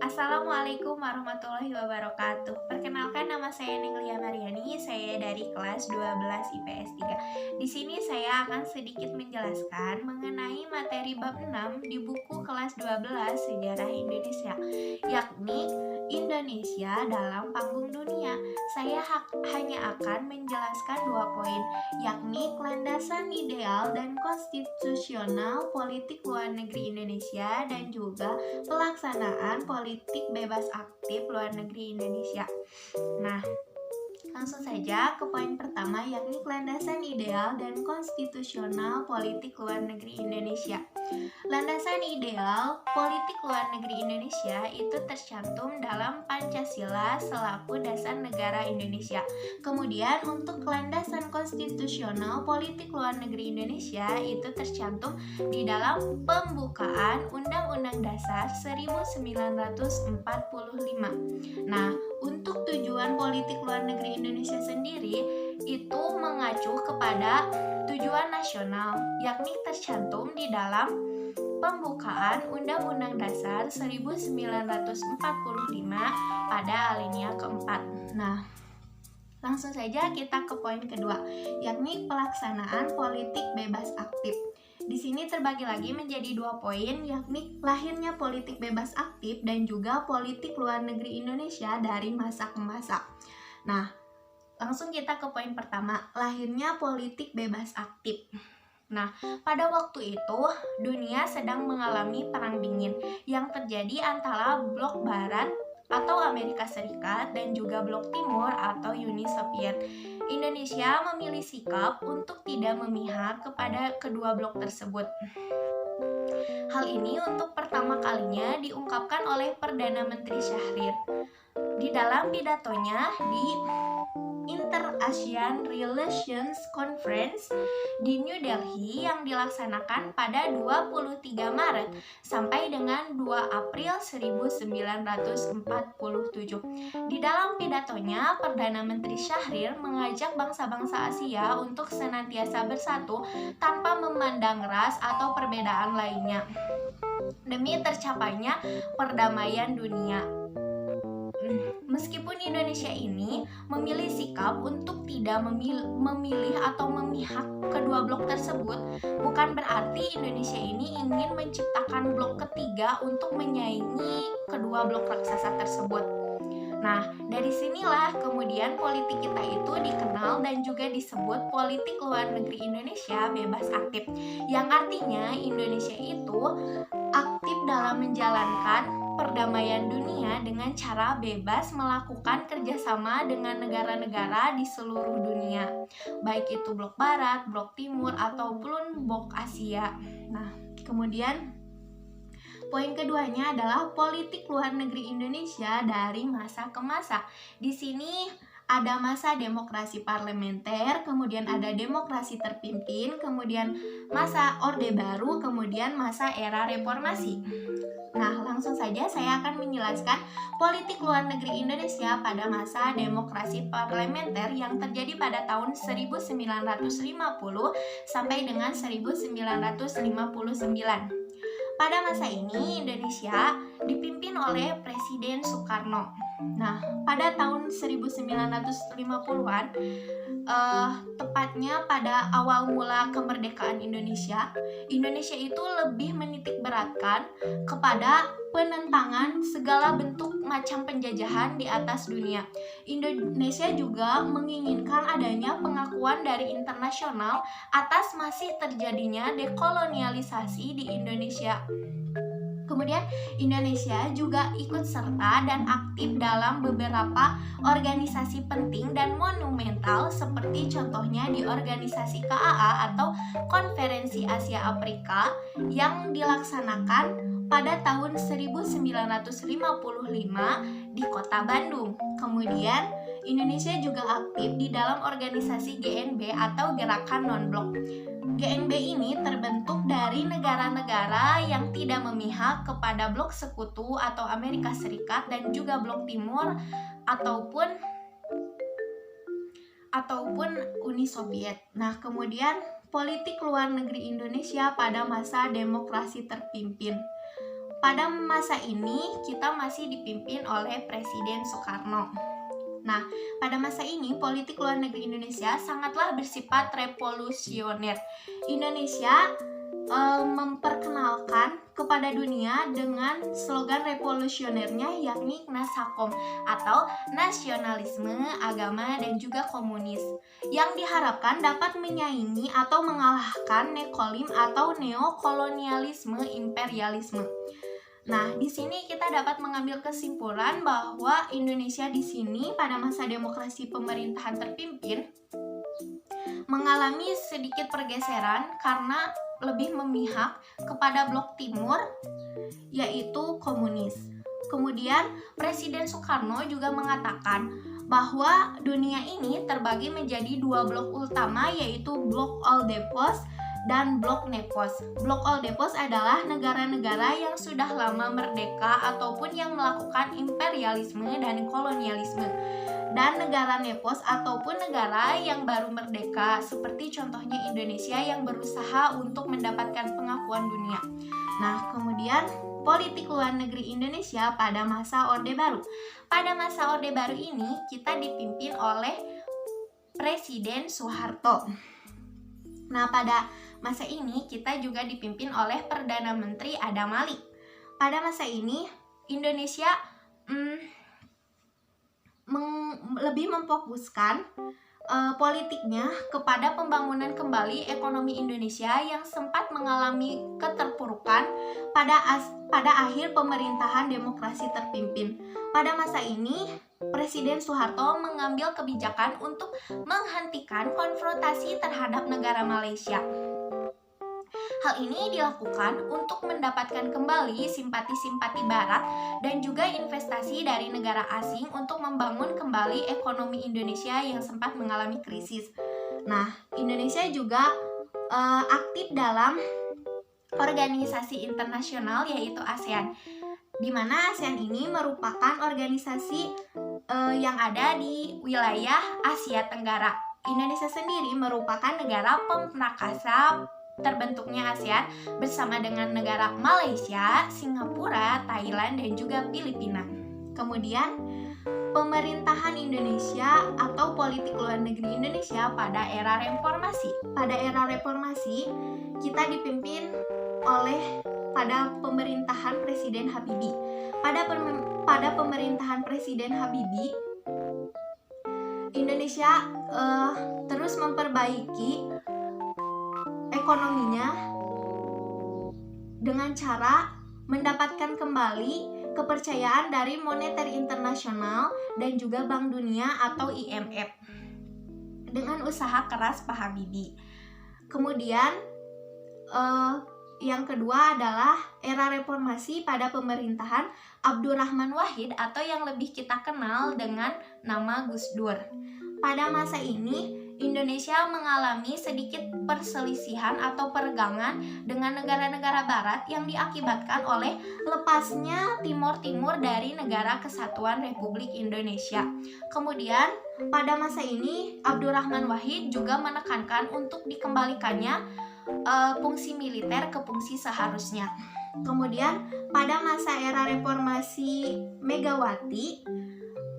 Assalamualaikum warahmatullahi wabarakatuh. Perkenalkan, nama saya Nenglia Mariani, saya dari kelas 12 IPS 3. Di sini saya akan sedikit menjelaskan mengenai materi bab 6 di buku kelas 12 Sejarah Indonesia, yakni Indonesia dalam panggung dunia. Saya hanya akan menjelaskan 2 poin, yakni landasan ideal dan konstitusional politik luar negeri Indonesia dan juga pelaksanaan politik bebas aktif luar negeri Indonesia. Nah, langsung saja ke poin pertama, yakni landasan ideal dan konstitusional politik luar negeri Indonesia. Landasan ideal politik luar negeri Indonesia itu tercantum dalam Pancasila selaku dasar negara Indonesia. Kemudian untuk landasan konstitusional politik luar negeri Indonesia itu tercantum di dalam pembukaan Undang-Undang Dasar 1945. Nah, untuk tujuan politik luar negeri Indonesia sendiri itu mengacu kepada tujuan nasional, yakni tercantum di dalam pembukaan Undang-Undang Dasar 1945 pada alinea keempat. Nah, langsung saja kita ke poin kedua, yakni pelaksanaan politik bebas aktif. Di sini terbagi lagi menjadi 2 poin, yakni lahirnya politik bebas aktif dan juga politik luar negeri Indonesia dari masa ke masa. Nah, langsung kita ke poin pertama, lahirnya politik bebas aktif. Nah, pada waktu itu dunia sedang mengalami perang dingin yang terjadi antara blok barat atau Amerika Serikat dan juga blok timur atau Uni Soviet. Indonesia memilih sikap untuk tidak memihak kepada kedua blok tersebut. Hal ini untuk pertama kalinya diungkapkan oleh Perdana Menteri Syahrir di dalam pidatonya di Inter-ASEAN Relations Conference di New Delhi yang dilaksanakan pada 23 Maret sampai dengan 2 April 1947. Di dalam pidatonya, Perdana Menteri Syahrir mengajak bangsa-bangsa Asia untuk senantiasa bersatu tanpa memandang ras atau perbedaan lainnya demi tercapainya perdamaian dunia. Meskipun Indonesia ini memilih sikap untuk tidak memilih atau memihak kedua blok tersebut, bukan berarti Indonesia ini ingin menciptakan blok ketiga untuk menyaingi kedua blok raksasa tersebut. Nah, dari sinilah kemudian politik kita itu dikenal dan juga disebut politik luar negeri Indonesia bebas aktif, yang artinya Indonesia itu aktif dalam menjalankan perdamaian dunia dengan cara bebas melakukan kerjasama dengan negara-negara di seluruh dunia, baik itu blok barat, blok timur, ataupun blok Asia. Nah, kemudian poin keduanya adalah politik luar negeri Indonesia dari masa ke masa. Di sini ada masa demokrasi parlementer, kemudian ada demokrasi terpimpin, kemudian masa Orde Baru, kemudian masa era reformasi. Nah, langsung saja saya akan menjelaskan politik luar negeri Indonesia pada masa demokrasi parlementer yang terjadi pada tahun 1950 sampai dengan 1959. Pada masa ini Indonesia dipimpin oleh Presiden Soekarno. Nah, pada tahun 1950-an, tepatnya pada awal mula kemerdekaan Indonesia itu lebih menitik beratkan kepada penentangan segala bentuk macam penjajahan di atas dunia. Indonesia juga menginginkan adanya pengakuan dari internasional atas masih terjadinya dekolonialisasi di Indonesia. Kemudian Indonesia juga ikut serta dan aktif dalam beberapa organisasi penting dan monumental seperti contohnya di organisasi KAA atau Konferensi Asia Afrika yang dilaksanakan pada tahun 1955 di kota Bandung. Kemudian Indonesia juga aktif di dalam organisasi GNB atau Gerakan Non-Blok. GNB ini terbentuk dari negara-negara yang tidak memihak kepada blok sekutu atau Amerika Serikat dan juga blok timur ataupun Uni Soviet. Nah, kemudian politik luar negeri Indonesia pada masa demokrasi terpimpin. Pada masa ini kita masih dipimpin oleh Presiden Soekarno. Nah, pada masa ini politik luar negeri Indonesia sangatlah bersifat revolusioner. Indonesia memperkenalkan kepada dunia dengan slogan revolusionernya, yakni Nasakom atau nasionalisme, agama, dan juga komunis, yang diharapkan dapat menyaingi atau mengalahkan nekolim atau neokolonialisme imperialisme. Nah, di sini kita dapat mengambil kesimpulan bahwa Indonesia di sini pada masa demokrasi pemerintahan terpimpin mengalami sedikit pergeseran karena lebih memihak kepada blok timur, yaitu komunis. Kemudian Presiden Soekarno juga mengatakan bahwa dunia ini terbagi menjadi dua blok utama, yaitu blok Oldepos dan blok Nepos. Blok Oldepos adalah negara-negara yang sudah lama merdeka ataupun yang melakukan imperialisme dan kolonialisme. Dan negara Nepos ataupun negara yang baru merdeka, seperti contohnya Indonesia yang berusaha untuk mendapatkan pengakuan dunia. Nah, kemudian politik luar negeri Indonesia pada masa Orde Baru. Pada masa Orde Baru ini kita dipimpin oleh Presiden Soeharto. Nah, pada masa ini kita juga dipimpin oleh Perdana Menteri Adam Malik. Pada masa ini Indonesia lebih memfokuskan politiknya kepada pembangunan kembali ekonomi Indonesia yang sempat mengalami keterpurukan pada akhir pemerintahan demokrasi terpimpin. Pada masa ini Presiden Soeharto mengambil kebijakan untuk menghentikan konfrontasi terhadap negara Malaysia. Hal ini dilakukan untuk mendapatkan kembali simpati-simpati Barat dan juga investasi dari negara asing untuk membangun kembali ekonomi Indonesia yang sempat mengalami krisis. Nah, Indonesia juga aktif dalam organisasi internasional, yaitu ASEAN, di mana ASEAN ini merupakan organisasi yang ada di wilayah Asia Tenggara. Indonesia sendiri merupakan negara pemrakasa terbentuknya ASEAN bersama dengan negara Malaysia, Singapura, Thailand, dan juga Filipina. Kemudian pemerintahan Indonesia atau politik luar negeri Indonesia pada era reformasi. Pada era reformasi kita dipimpin pada pemerintahan Presiden Habibie. Pada pemerintahan Presiden Habibie, Indonesia terus memperbaiki ekonominya dengan cara mendapatkan kembali kepercayaan dari Moneter Internasional dan juga Bank Dunia atau IMF dengan usaha keras Pak Habibie. Kemudian yang kedua adalah era reformasi pada pemerintahan Abdurrahman Wahid atau yang lebih kita kenal dengan nama Gus Dur. Pada masa ini Indonesia mengalami sedikit perselisihan atau peregangan dengan negara-negara Barat yang diakibatkan oleh lepasnya Timor Timur dari Negara Kesatuan Republik Indonesia. Kemudian pada masa ini Abdurrahman Wahid juga menekankan untuk dikembalikannya fungsi militer ke fungsi seharusnya. Kemudian pada masa era reformasi Megawati,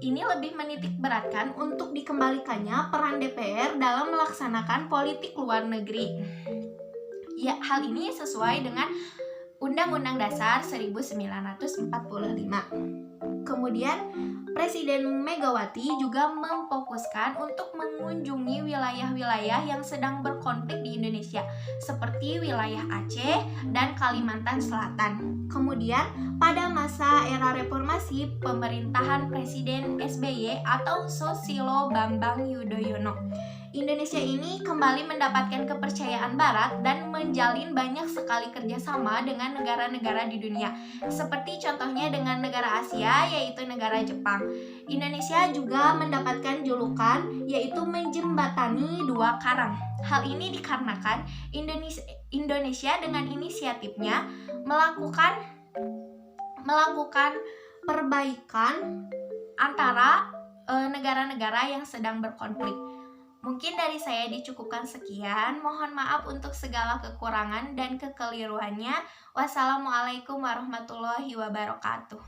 ini lebih menitik beratkan untuk dikembalikannya peran DPR dalam melaksanakan politik luar negeri. Ya, hal ini sesuai dengan Undang-Undang Dasar 1945. Kemudian Presiden Megawati juga memfokuskan untuk mengunjungi wilayah-wilayah yang sedang berkonflik di Indonesia, seperti wilayah Aceh dan Kalimantan Selatan. Kemudian pada masa era reformasi pemerintahan Presiden SBY atau Susilo Bambang Yudhoyono, Indonesia ini kembali mendapatkan kepercayaan Barat dan menjalin banyak sekali kerjasama dengan negara-negara di dunia, seperti contohnya dengan negara Asia, yaitu negara Jepang. Indonesia juga mendapatkan julukan, yaitu menjembatani dua karang. Hal ini dikarenakan Indonesia dengan inisiatifnya melakukan perbaikan antara negara-negara yang sedang berkonflik. Mungkin dari saya dicukupkan sekian. Mohon maaf untuk segala kekurangan dan kekeliruannya. Wassalamualaikum warahmatullahi wabarakatuh.